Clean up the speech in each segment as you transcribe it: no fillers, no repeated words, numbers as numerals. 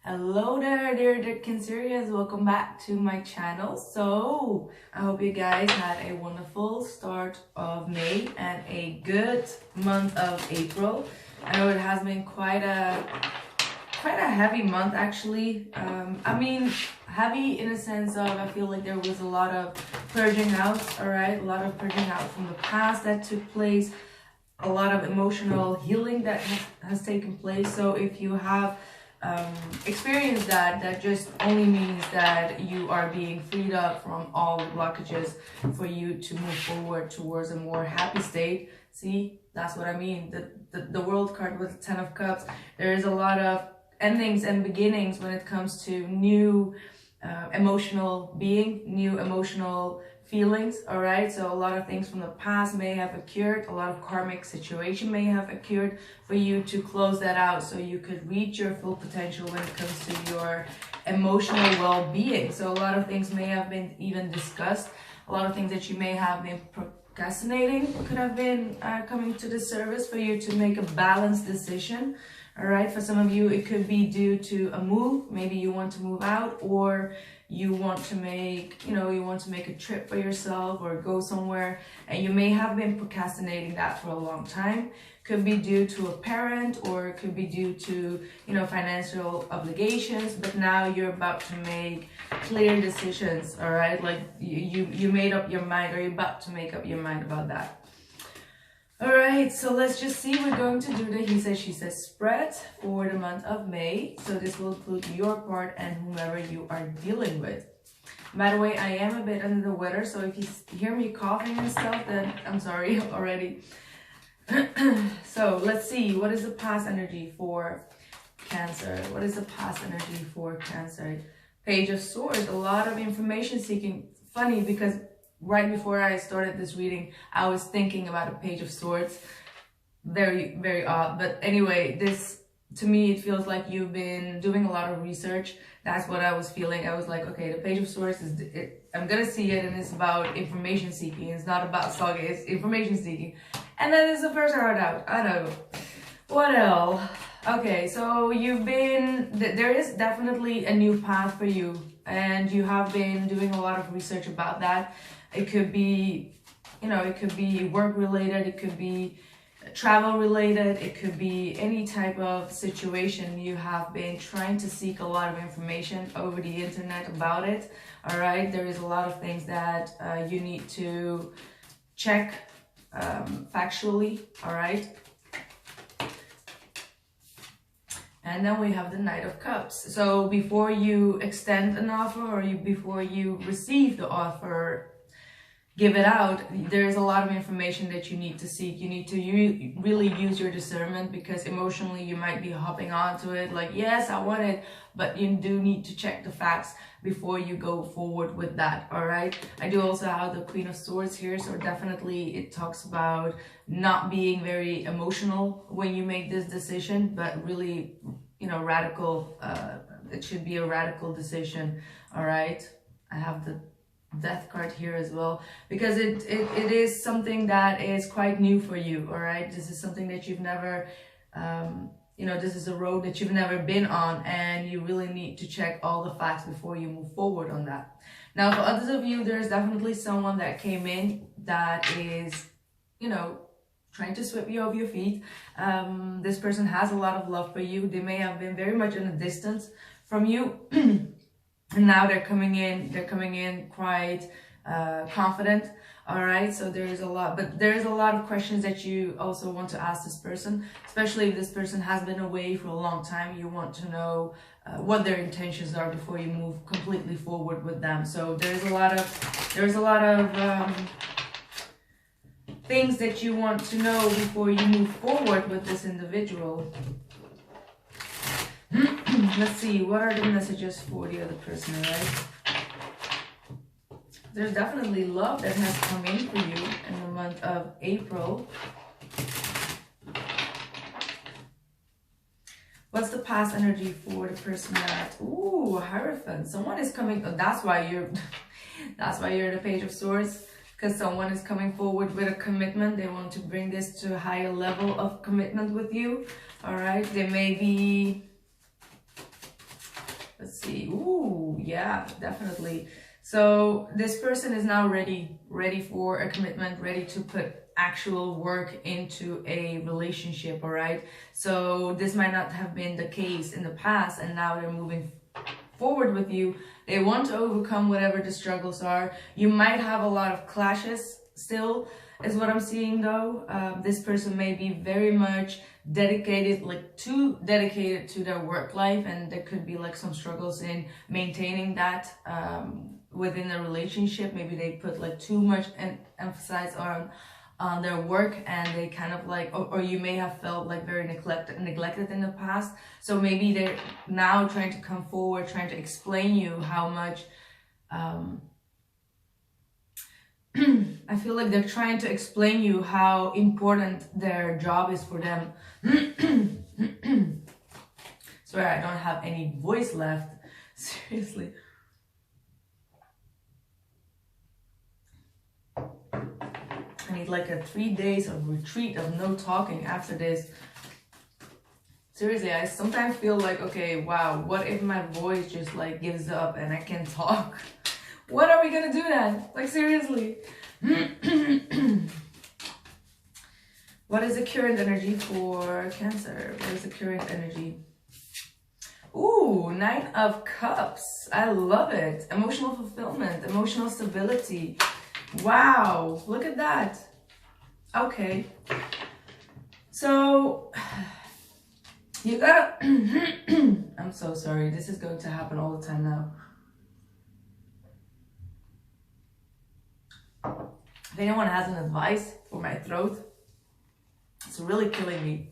Hello there, dear Cancerians. Welcome back to my channel. So I hope you guys had a wonderful start of May and a good month of April. I know it has been quite a heavy month actually. I mean, heavy in a sense of I feel like there was a lot of purging out, all right? A lot of purging out from the past that took place, a lot of emotional healing that has taken place. So if you have experienced that just only means that you are being freed up from all the blockages for you to move forward towards a more happy state. See, that's what I mean. The world card with the 10 of Cups, there is a lot of endings and beginnings when it comes to new emotional being, new emotional feelings, all right? So a lot of things from the past may have occurred, a lot of karmic situation may have occurred for you to close that out so you could reach your full potential when it comes to your emotional well-being. So a lot of things may have been even discussed, a lot of things that you may have been procrastinating could have been coming to the surface for you to make a balanced decision. All right, for some of you, it could be due to a move. Maybe you want to move out, or you want to make, you want to make a trip for yourself or go somewhere, and you may have been procrastinating that for a long time. Could be due to a parent, or it could be due to, financial obligations, but now you're about to make clear decisions, all right? Like you made up your mind, or you're about to make up your mind about that. All right, so let's just see. We're going to do the he says, she says spread for the month of May. So this will include your part and whomever you are dealing with. By the way, I am a bit under the weather, so if you hear me coughing and stuff, then I'm sorry already. So let's see, what is the past energy for Cancer? What is the past energy for Cancer? Page of Swords, a lot of information seeking. Funny, because right before I started this reading, I was thinking about a Page of Swords. Very, very odd. But anyway, this, to me, it feels like you've been doing a lot of research. That's what I was feeling. I was like, okay, the Page of Swords, I'm going to see it, and it's about information seeking. It's not about saga, it's information seeking. And then it's the first card out. I know. What else? Okay, so there is definitely a new path for you, and you have been doing a lot of research about that. It could be, it could be work related, it could be travel related, it could be any type of situation. You have been trying to seek a lot of information over the internet about it. All right, there is a lot of things that you need to check factually. All right. And then we have the Knight of Cups. So before you extend an offer, or before you receive the offer, give it out, there's a lot of information that you need to seek. You need to really use your discernment, because emotionally you might be hopping onto it like, yes, I want it, but you do need to check the facts before you go forward with that. All right, I do also have the Queen of Swords here, so definitely it talks about not being very emotional when you make this decision, but really, radical. It should be a radical decision. All right, I have the Death card here as well, because it is something that is quite new for you. All right, this is something that you've never this is a road that you've never been on, and you really need to check all the facts before you move forward on that. Now, for others of you, there's definitely someone that came in that is trying to sweep you off your feet. This person has a lot of love for you. They may have been very much in a distance from you. And now they're coming in quite confident. All right, so there's a lot of questions that you also want to ask this person, especially if this person has been away for a long time. You want to know what their intentions are before you move completely forward with them. So there's a lot of things that you want to know before you move forward with this individual. Let's see, what are the messages for the other person, right? There's definitely love that has come in for you in the month of April. What's the past energy for the person that, ooh, Hierophant. Someone is coming, oh, that's why you're the Page of Swords, because someone is coming forward with a commitment. They want to bring this to a higher level of commitment with you. All right, they may be see. Ooh, yeah, definitely. So this person is now ready for a commitment, ready to put actual work into a relationship, all right? So this might not have been the case in the past, and now they're moving forward with you. They want to overcome whatever the struggles are. You might have a lot of clashes still, is what I'm seeing though. This person may be very much dedicated, like too dedicated to their work life, and there could be like some struggles in maintaining that within a relationship. Maybe they put like too much emphasis on their work, and they kind of like, or you may have felt like very neglected in the past. So maybe they're now trying to come forward, trying to explain you how much I feel like they're trying to explain you how important their job is for them. Sorry, I don't have any voice left. Seriously. I need like a 3 days of retreat of no talking after this. Seriously, I sometimes feel like, okay, wow, what if my voice just like gives up and I can't talk? What are we gonna do then? Like, seriously. What is the current energy for Cancer? What is the current energy? Ooh, 9 of Cups. I love it. Emotional fulfillment, emotional stability. Wow, look at that. Okay. So, you got... I'm so sorry. This is going to happen all the time now. If anyone has an advice for my throat, it's really killing me.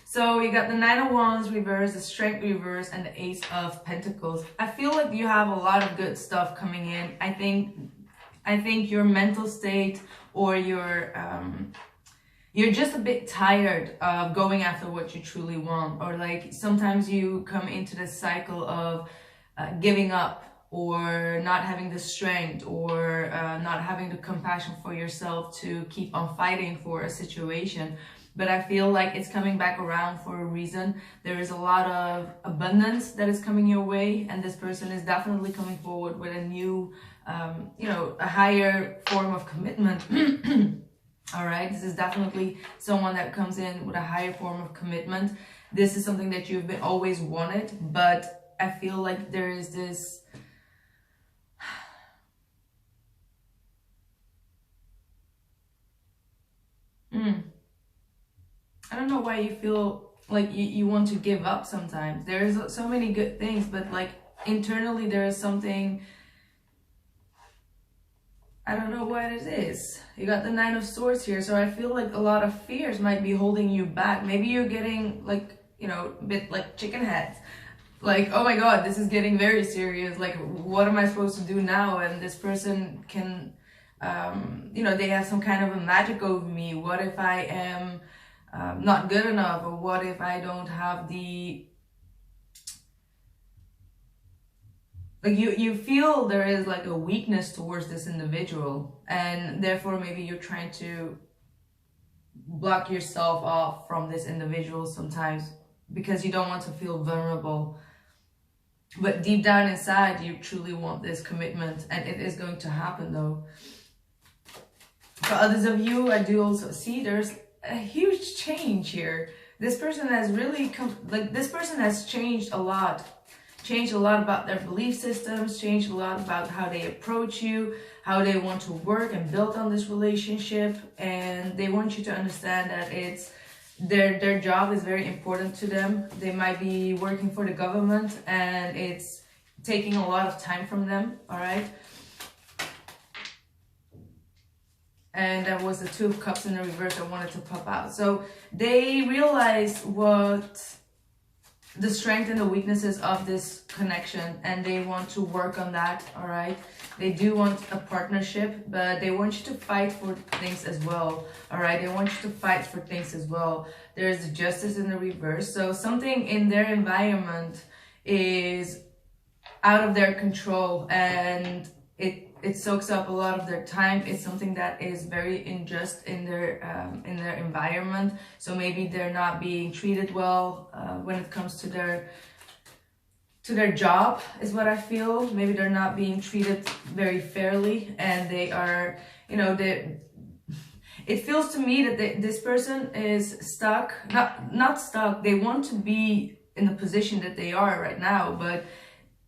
So you got the 9 of Wands reverse, the Strength reverse, and the Ace of Pentacles. I feel like you have a lot of good stuff coming in. I think your mental state, or you're just a bit tired of going after what you truly want, or like sometimes you come into this cycle of giving up, or not having the strength, or not having the compassion for yourself to keep on fighting for a situation. But I feel like it's coming back around for a reason. There is a lot of abundance that is coming your way, and this person is definitely coming forward with a new, a higher form of commitment. All right, this is definitely someone that comes in with a higher form of commitment. This is something that you've been always wanted, but I feel like there is this... I don't know why you feel like you want to give up sometimes. There's so many good things, but like internally there is something, I don't know what it is. You got the 9 of Swords here, so I feel like a lot of fears might be holding you back. Maybe you're getting like, a bit like chicken heads. Like, oh my god, this is getting very serious. Like, what am I supposed to do now? And this person can, they have some kind of a magic over me. What if I am not good enough? Or what if I don't have the... Like, you feel there is like a weakness towards this individual, and therefore maybe you're trying to block yourself off from this individual sometimes because you don't want to feel vulnerable. But deep down inside, you truly want this commitment, and it is going to happen though. For others of you, I do also see there's a huge change here. This person has really this person has changed a lot. Changed a lot about their belief systems, changed a lot about how they approach you, how they want to work and build on this relationship. And they want you to understand that it's their job is very important to them. They might be working for the government, and it's taking a lot of time from them, all right? And that was the 2 of Cups in the reverse I wanted to pop out. So they realize what the strength and the weaknesses of this connection, and they want to work on that, all right? They do want a partnership, but they want you to fight for things as well, all right? They want you to fight for things as well. There's the Justice in the reverse. So something in their environment is out of their control, and it soaks up a lot of their time. It's something that is very unjust in their environment. So maybe they're not being treated well when it comes to to their job is what I feel. Maybe they're not being treated very fairly, and they are, you know, it feels to me that this person is stuck, not stuck. They want to be in the position that they are right now, but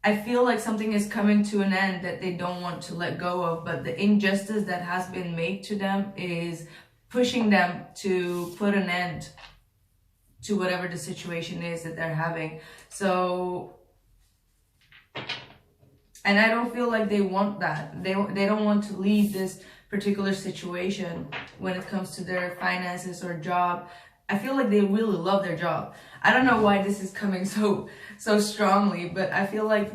I feel like something is coming to an end that they don't want to let go of, but the injustice that has been made to them is pushing them to put an end to whatever the situation is that they're having. So, and I don't feel like they want that. They don't want to leave this particular situation when it comes to their finances or job. I feel like they really love their job. I don't know why this is coming so strongly, but I feel like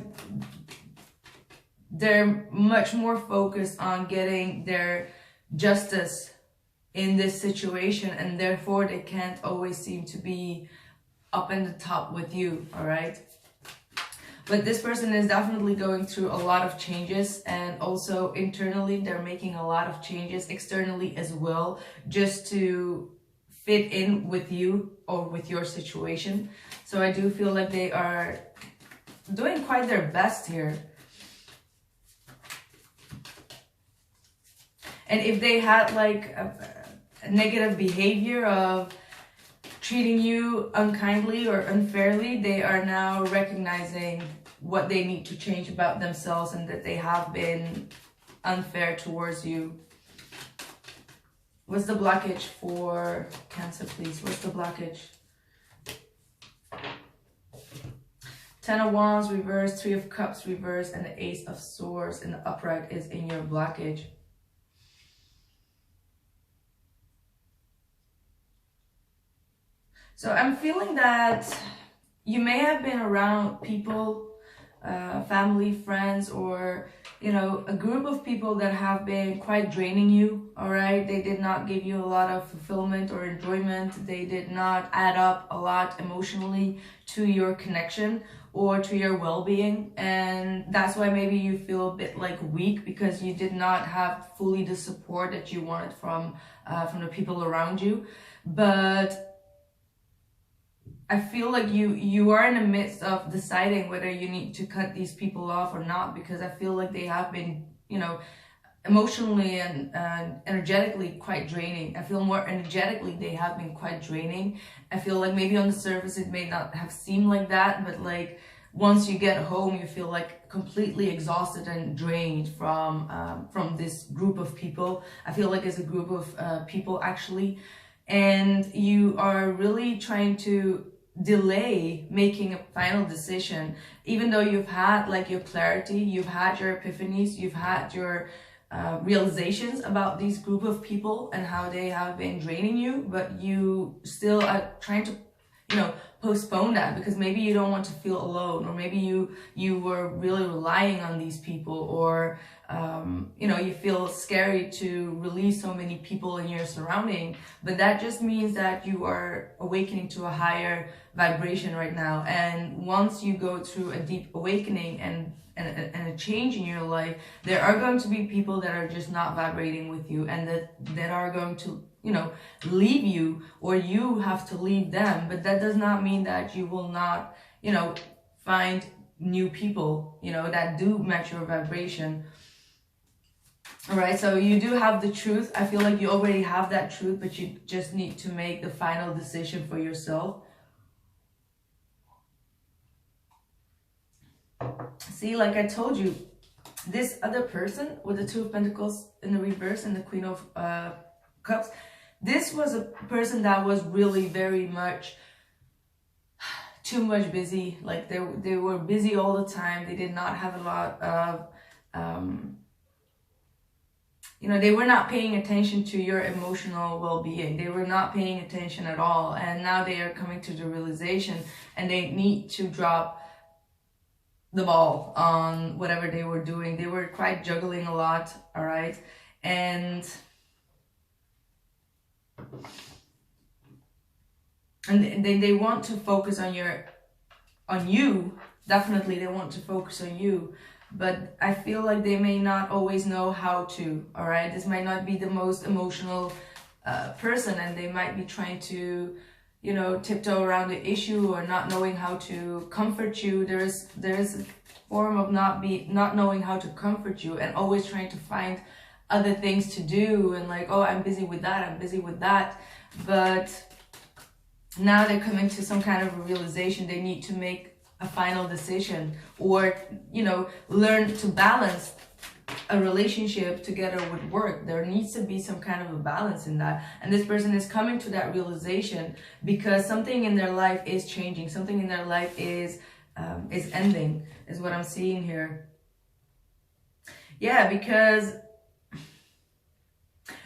they're much more focused on getting their justice in this situation, and therefore they can't always seem to be up in the top with you, all right? But this person is definitely going through a lot of changes, and also internally they're making a lot of changes, externally as well, just to fit in with you or with your situation. So I do feel like they are doing quite their best here. And if they had like a negative behavior of treating you unkindly or unfairly, they are now recognizing what they need to change about themselves and that they have been unfair towards you. What's the blockage for Cancer, please? What's the blockage? 10 of Wands reverse, 3 of Cups reverse, and the Ace of Swords in the upright is in your blockage. So I'm feeling that you may have been around people, family, friends, or, you know, a group of people that have been quite draining you, all right? They did not give you a lot of fulfillment or enjoyment. They did not add up a lot emotionally to your connection or to your well-being. And that's why maybe you feel a bit like weak, because you did not have fully the support that you wanted from the people around you. But I feel like you are in the midst of deciding whether you need to cut these people off or not, because I feel like they have been, you know, emotionally and energetically quite draining. I feel more energetically they have been quite draining. I feel like maybe on the surface it may not have seemed like that, but like once you get home you feel like completely exhausted and drained from this group of people. I feel like it's a group of people actually, and you are really trying to delay making a final decision, even though you've had like your clarity, you've had your epiphanies, you've had your realizations about these group of people and how they have been draining you, but you still are trying to, you know, postpone that because maybe you don't want to feel alone, or maybe you were really relying on these people, or you know, you feel scary to release so many people in your surrounding. But that just means that you are awakening to a higher vibration right now, and once you go through a deep awakening and a change in your life, there are going to be people that are just not vibrating with you, and that are going to, you know, leave you, or you have to leave them. But that does not mean that you will not, you know, find new people, you know, that do match your vibration. All right, so you do have the truth. I feel like you already have that truth, but you just need to make the final decision for yourself. See, like I told you, this other person with the Two of Pentacles in the reverse and the Queen of Cups, this was a person that was really very much too much busy. Like they were busy all the time. They did not have a lot of you know, they were not paying attention to your emotional well-being. They were not paying attention at all. And now they are coming to the realization, and they need to drop the ball on whatever they were doing. They were quite juggling a lot, all right? And they want to focus on you. Definitely they want to focus on you. But I feel like they may not always know how to, all right? This might not be the most emotional person, and they might be trying to you know, tiptoe around the issue or not knowing how to comfort you. There's a form of not knowing how to comfort you and always trying to find other things to do, and like, oh, I'm busy with that, I'm busy with that. But now they're coming to some kind of a realization they need to make a final decision, or, you know, learn to balance a relationship together with work. There needs to be some kind of a balance in that, and this person is coming to that realization because something in their life is changing, something in their life is ending, is what I'm seeing here. Yeah, because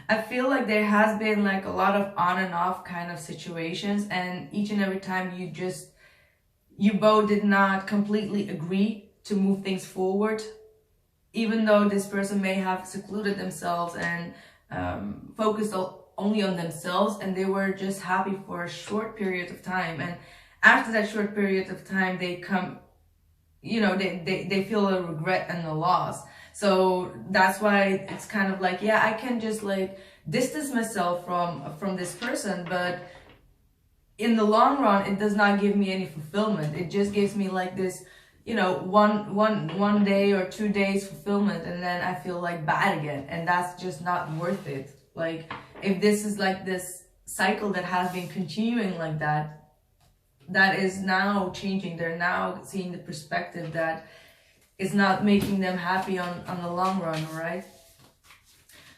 I feel like there has been like a lot of on and off kind of situations, and each and every time you both did not completely agree to move things forward, even though this person may have secluded themselves and focused only on themselves, and they were just happy for a short period of time. And after that short period of time, they come, you know, they feel a regret and a loss. So that's why it's kind of like, yeah, I can just like distance myself from this person, but in the long run, it does not give me any fulfillment. It just gives me like this, you know, one day or 2 days fulfillment, and then I feel like bad again, and that's just not worth it. Like, if this is like this cycle that has been continuing like that, that is now changing. They're now seeing the perspective that is not making them happy on the long run, right?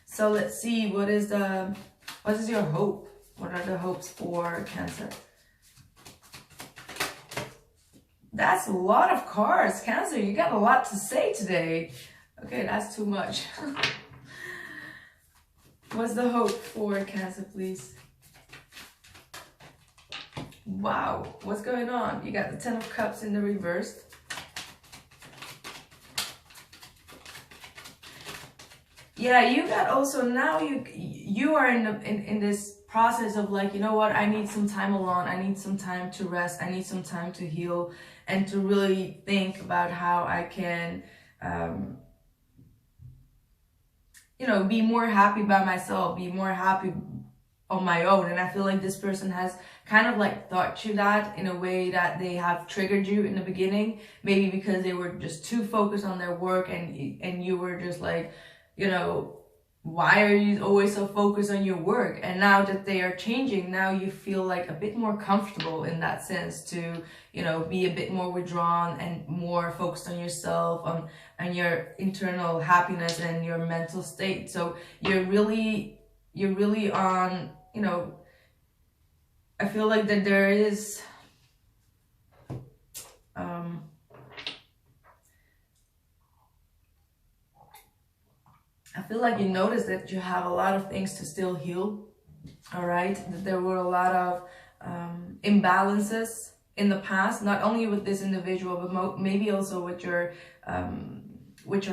So let's see, what is your hope? What are the hopes for Cancer? That's a lot of cards, Cancer. You got a lot to say today. Okay, that's too much. What's the hope for Cancer, please? Wow, what's going on? You got the 10 of Cups in the reverse. Yeah, you got also, now you are in this process of like, you know what, I need some time alone, I need some time to rest, I need some time to heal, and to really think about how I can you know, be more happy by myself, be more happy on my own. And I feel like this person has kind of like taught you that in a way that they have triggered you in the beginning, maybe because they were just too focused on their work, and you were just like, you know, why are you always so focused on your work? And now that they are changing, now you feel like a bit more comfortable in that sense to, you know, be a bit more withdrawn and more focused on yourself, on your internal happiness and your mental state. So you're really on, you know, I feel like that there is I feel like you notice that you have a lot of things to still heal, all right? That there were a lot of imbalances in the past, not only with this individual, but maybe also with your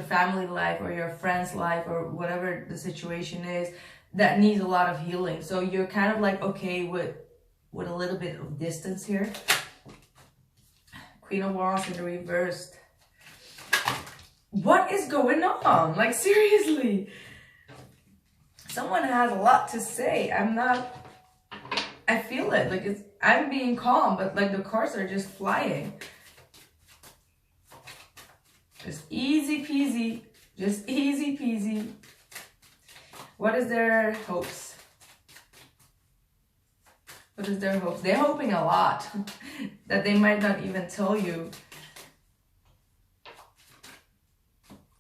family life or your friend's life or whatever the situation is, that needs a lot of healing. So you're kind of like okay with a little bit of distance here. Queen of Wands in the reversed. What is going on? Like, seriously. Someone has a lot to say. I feel it. Like, I'm being calm, but like the cards are just flying. Just easy peasy. Just easy peasy. What is their hopes? What is their hopes? They're hoping a lot that they might not even tell you.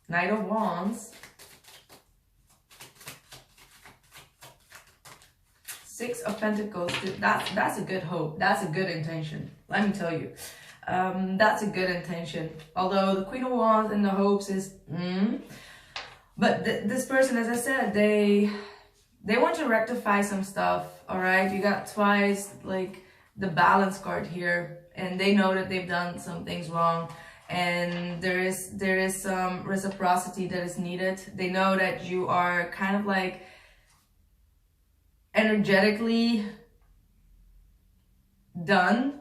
Knight of Wands. 6 of Pentacles. That's a good hope. That's a good intention. Let me tell you. That's a good intention. Although the Queen of Wands and the hopes is... But this person, as I said, they want to rectify some stuff, all right? You got twice, like, the balance card here. And they know that they've done some things wrong. And there is some reciprocity that is needed. They know that you are kind of like energetically done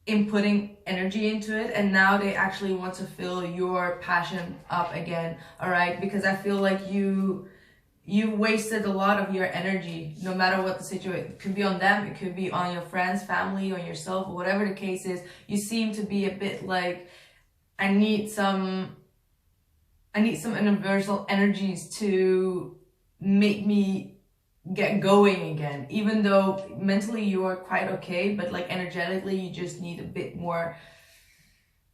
in putting energy into it, and now they actually want to fill your passion up again, all right? Because I feel like you you've wasted a lot of your energy, no matter what the situation. It could be on them, it could be on your friends, family, on yourself, or whatever the case is. You seem to be a bit like, I need some universal energies to make me get going again, even though mentally you are quite okay, but like energetically you just need a bit more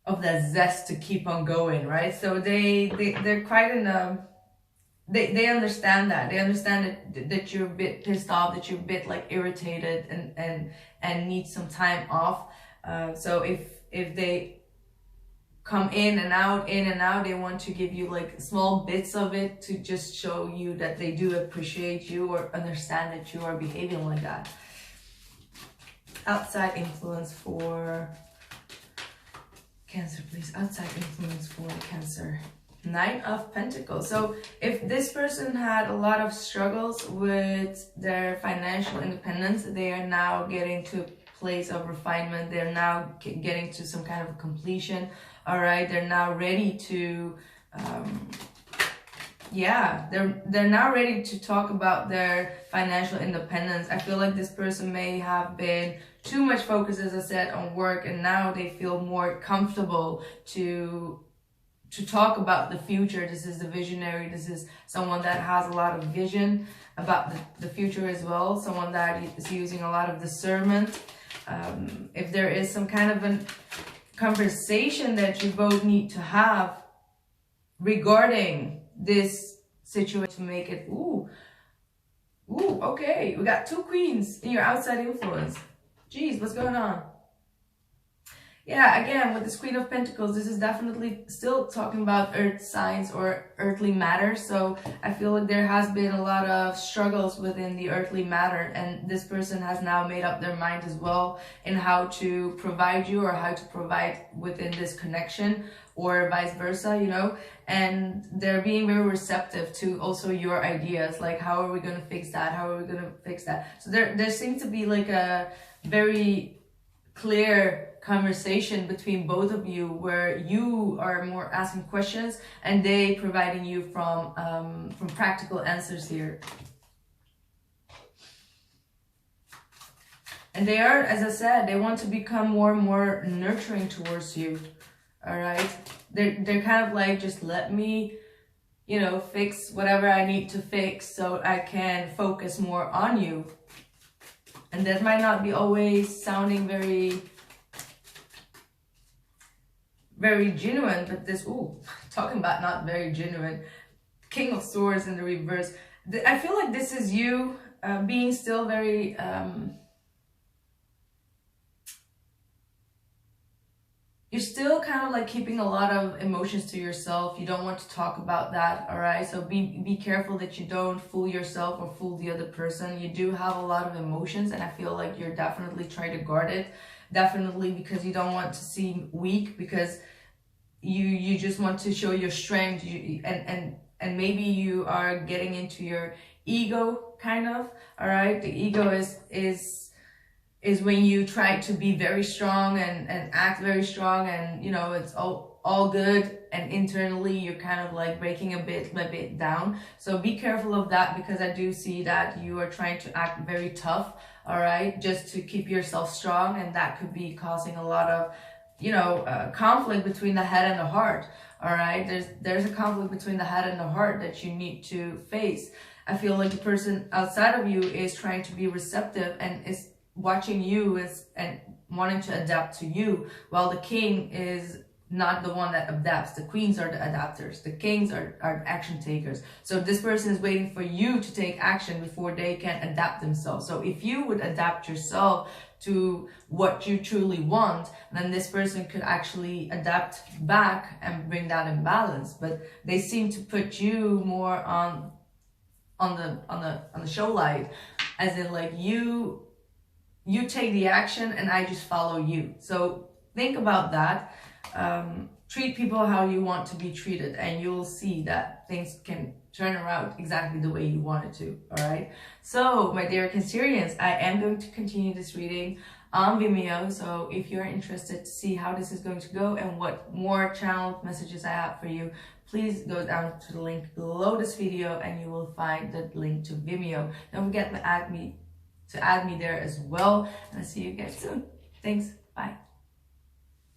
of that zest to keep on going, right? So they're quite in a, they understand that. They understand that you're a bit pissed off, that you're a bit like irritated and need some time off. So if they come in and out, they want to give you like small bits of it to just show you that they do appreciate you or understand that you are behaving like that. Outside influence for Cancer, please. Outside influence for Cancer. 9 of Pentacles. So if this person had a lot of struggles with their financial independence, they are now getting to a place of refinement. They're now getting to some kind of completion. All right, they're now ready to they're now ready to talk about their financial independence. I feel like this person may have been too much focused, as I said, on work, and now they feel more comfortable to talk about the future. This is the visionary. This is someone that has a lot of vision about the future as well. Someone that is using a lot of discernment. If there is some kind of a conversation that you both need to have regarding this situation to make it, okay, we got 2 queens in your outside influence. Jeez, what's going on? Yeah, again, with this Queen of Pentacles, this is definitely still talking about earth signs or earthly matter. So I feel like there has been a lot of struggles within the earthly matter, and this person has now made up their mind as well in how to provide you or how to provide within this connection, or vice versa, you know, and they're being very receptive to also your ideas, like how are we going to fix that? How are we going to fix that? So there seems to be like a very clear conversation between both of you, where you are more asking questions and they providing you from practical answers here. And they are, as I said, they want to become more and more nurturing towards you. All right, they're kind of like, just let me, you know, fix whatever I need to fix so I can focus more on you. And that might not be always sounding very genuine, but this, talking about not very genuine, King of Swords in the reverse. I feel like this is you being still very you're still kind of like keeping a lot of emotions to yourself. You don't want to talk about that, all right? So be careful that you don't fool yourself or fool the other person. You do have a lot of emotions, and I feel like you're definitely trying to guard it. Definitely because you don't want to seem weak, because you just want to show your strength, and maybe you are getting into your ego, kind of, all right? The ego is when you try to be very strong and act very strong, and you know it's all good, and internally you're kind of like breaking a bit down. So be careful of that, because I do see that you are trying to act very tough, all right, just to keep yourself strong, and that could be causing a lot of, you know, conflict between the head and the heart. All right, there's a conflict between the head and the heart that you need to face. I feel like the person outside of you is trying to be receptive and is watching you and wanting to adapt to you, while the king is not the one that adapts. The queens are the adapters. The kings are action takers. So this person is waiting for you to take action before they can adapt themselves. So if you would adapt yourself to what you truly want, then this person could actually adapt back and bring that in balance. But they seem to put you more on the show light, as in like you take the action and I just follow you. So think about that. Treat people how you want to be treated, and you'll see that things can turn around exactly the way you want it to. All right. So my dear Cancerians, I am going to continue this reading. on Vimeo. So if you're interested to see how this is going to go and what more channel messages I have for you, please go down to the link below this video and you will find the link to Vimeo. Don't forget to add me there as well, and I'll see you guys soon. Thanks, bye.